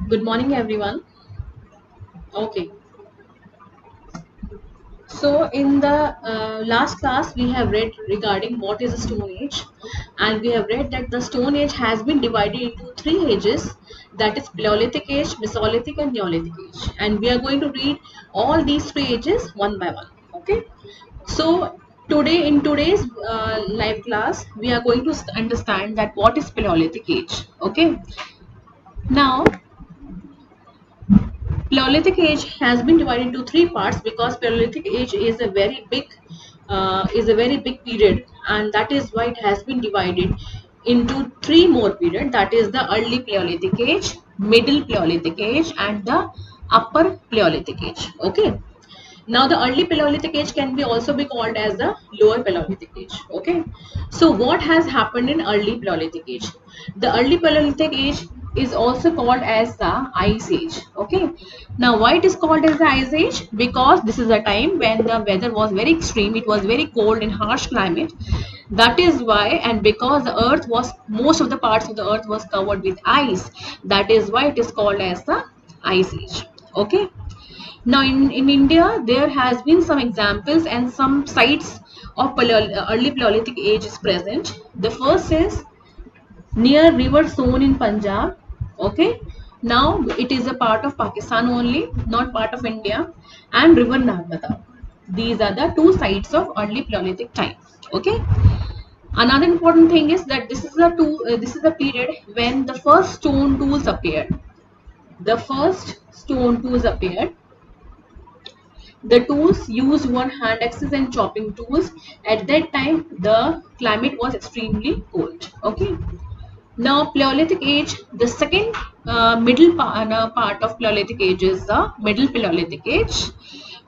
Good morning, everyone. Okay, so in the last class, we have read regarding what is a Stone Age, and we have read that the Stone Age has been divided into three ages, that is Paleolithic Age, Mesolithic, and Neolithic Age. And we are going to read all these three ages one by one. Okay, so today in today's live class, we are going to understand that what is Paleolithic Age. Okay, now Paleolithic age has been divided into three parts because Paleolithic age is a very big period, and that is why it has been divided into three more periods. That is the early Paleolithic age, middle Paleolithic age, and the upper Paleolithic age. Okay. Now the early Paleolithic age can be also be called as the lower Paleolithic age. Okay. So what has happened in early Paleolithic age? The early Paleolithic age is also called as the Ice Age. Okay. Now why it is called as the Ice Age? Because this is a time when the weather was very extreme. It was very cold and harsh climate. That is why, and because the earth was, most of the parts of the earth was covered with ice, that is why it is called as the Ice Age. Okay. Now, in India, there has been some examples and some sites of early Paleolithic age is present. The first is near River Son in Punjab. Okay. Now, it is a part of Pakistan only, not part of India, and River Narmada. These are the two sites of early Paleolithic time. Okay. Another important thing is that this is a period when the first stone tools appeared. The first stone tools appeared. The tools used were hand axes and chopping tools. At that time, the climate was extremely cold. Okay. Now, Paleolithic age, the second part of Paleolithic age is the Middle Paleolithic age.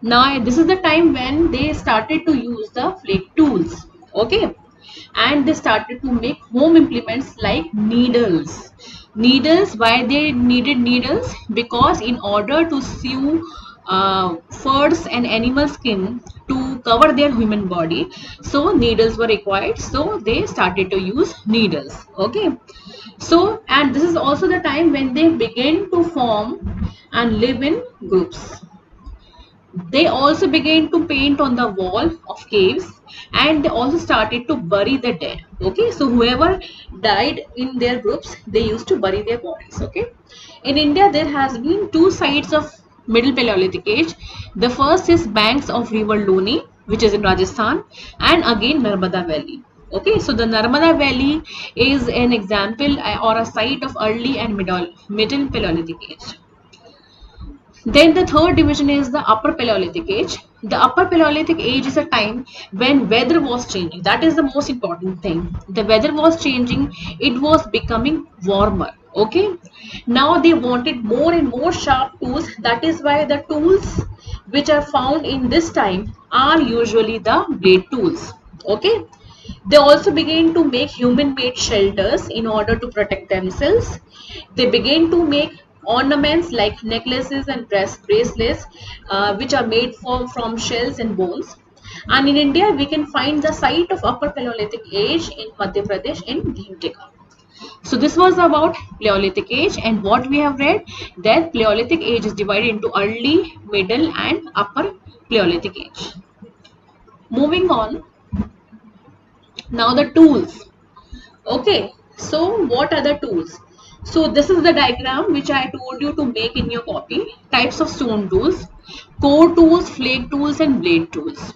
Now, this is the time when they started to use the flake tools. Okay. And they started to make home implements like needles. Needles, why they needed needles? Because in order to sew furs and animal skin to cover their human body, so needles were required, so they started to use needles. Okay, so and this is also the time when they began to form and live in groups. They also began to paint on the wall of caves, and they also started to bury the dead. Okay, so whoever died in their groups, they used to bury their bodies. Okay, in India, there has been two sides of Middle Paleolithic age. The first is banks of River Loni, which is in Rajasthan, and again Narmada Valley. Okay, so the Narmada Valley is an example or a site of early and middle Paleolithic age. Then the third division is the Upper Paleolithic Age. The Upper Paleolithic Age is a time when weather was changing. That is the most important thing. The weather was changing. It was becoming warmer. Okay. Now they wanted more and more sharp tools. That is why the tools which are found in this time are usually the blade tools. Okay. They also began to make human-made shelters in order to protect themselves. They began to make ornaments like necklaces and bracelets, which are made from shells and bones. And in India, we can find the site of Upper Paleolithic Age in Madhya Pradesh in Bhimtika. So this was about Paleolithic Age, and what we have read, that Paleolithic Age is divided into early, middle, and upper Paleolithic Age. Moving on, now the tools. Okay, so what are the tools? So this is the diagram which I told you to make in your copy. Types of stone tools, core tools, flake tools, and blade tools.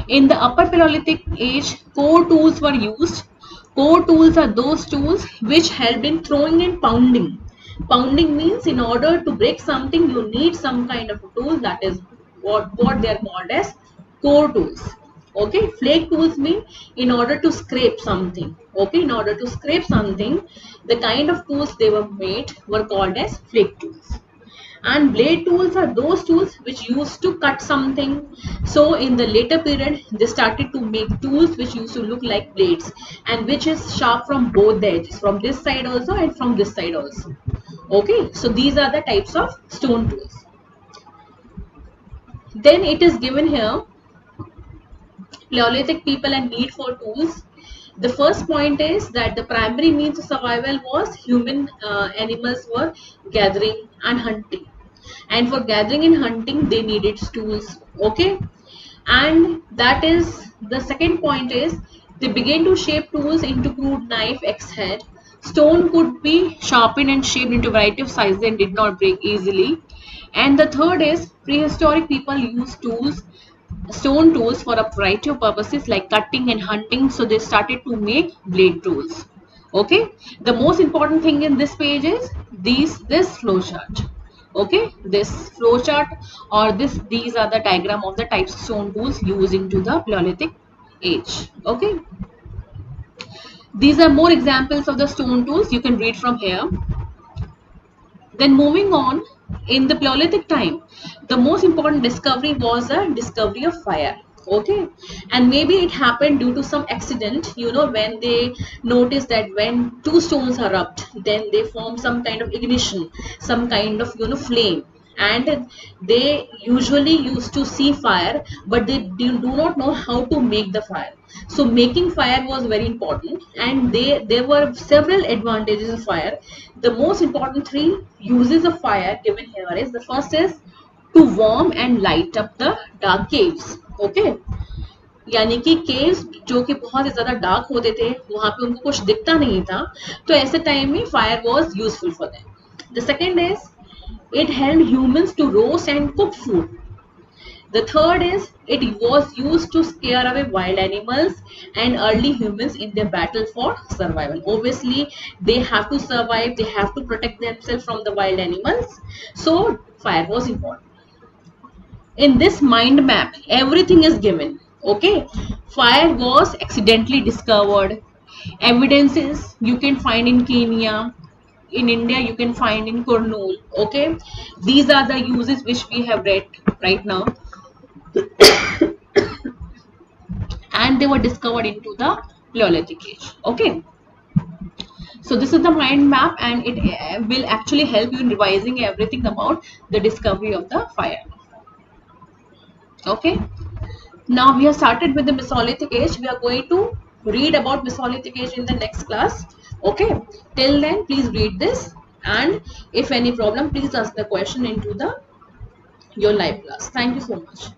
In the Upper Paleolithic age, core tools were used. Core tools are those tools which helped in throwing and pounding. Pounding means in order to break something, you need some kind of a tool. That is what they are called as core tools. Okay, flake tools mean in order to scrape something. Okay, in order to scrape something, the kind of tools they were made were called as flake tools. And blade tools are those tools which used to cut something. So in the later period, they started to make tools which used to look like blades, and which is sharp from both the edges, from this side also and from this side also. Okay, so these are the types of stone tools. Then it is given here, Paleolithic people and need for tools. The first point is that the primary means of survival was human animals were gathering and hunting, and for gathering and hunting they needed tools. Okay, and that is the second point is they began to shape tools into crude knife, axe head. Stone could be sharpened and shaped into a variety of sizes and did not break easily. And the third is prehistoric people used stone tools for a variety of purposes like cutting and hunting. So they started to make blade tools. Okay. The most important thing in this page is this flow chart. Okay, this flow chart or these are the diagram of the types of stone tools used into the Paleolithic age. Okay, these are more examples of the stone tools you can read from here. Then moving on, in the Paleolithic time, the most important discovery was the discovery of fire. Okay, and maybe it happened due to some accident, when they noticed that when two stones are rubbed, then they form some kind of ignition, some kind of flame, and they usually used to see fire, but they do not know how to make the fire. So making fire was very important, and there were several advantages of fire. The most important three uses of fire given here is, the first is to warm and light up the dark caves. Okay, यानी कि caves जो कि बहुत ही ज्यादा dark होते थे, वहां पे उनको कुछ दिखता नहीं था, तो ऐसे टाइम में fire was useful for them. The second is it helped humans to roast and cook food. The third is it was used to scare away wild animals and early humans in their battle for survival. Obviously, they have to survive, they have to protect themselves from the wild animals. So, fire was important. In this mind map, everything is given. Okay, fire was accidentally discovered. Evidences you can find in Kenya, in India you can find in Kurnool. Okay, these are the uses which we have read right now, and they were discovered into the Paleolithic age. Okay, so this is the mind map, and it will actually help you in revising everything about the discovery of the fire. Okay, now we have started with the Mesolithic age. We are going to read about Mesolithic age in the next class. Okay, till then please read this, and if any problem please ask the question into the your live class. Thank you so much.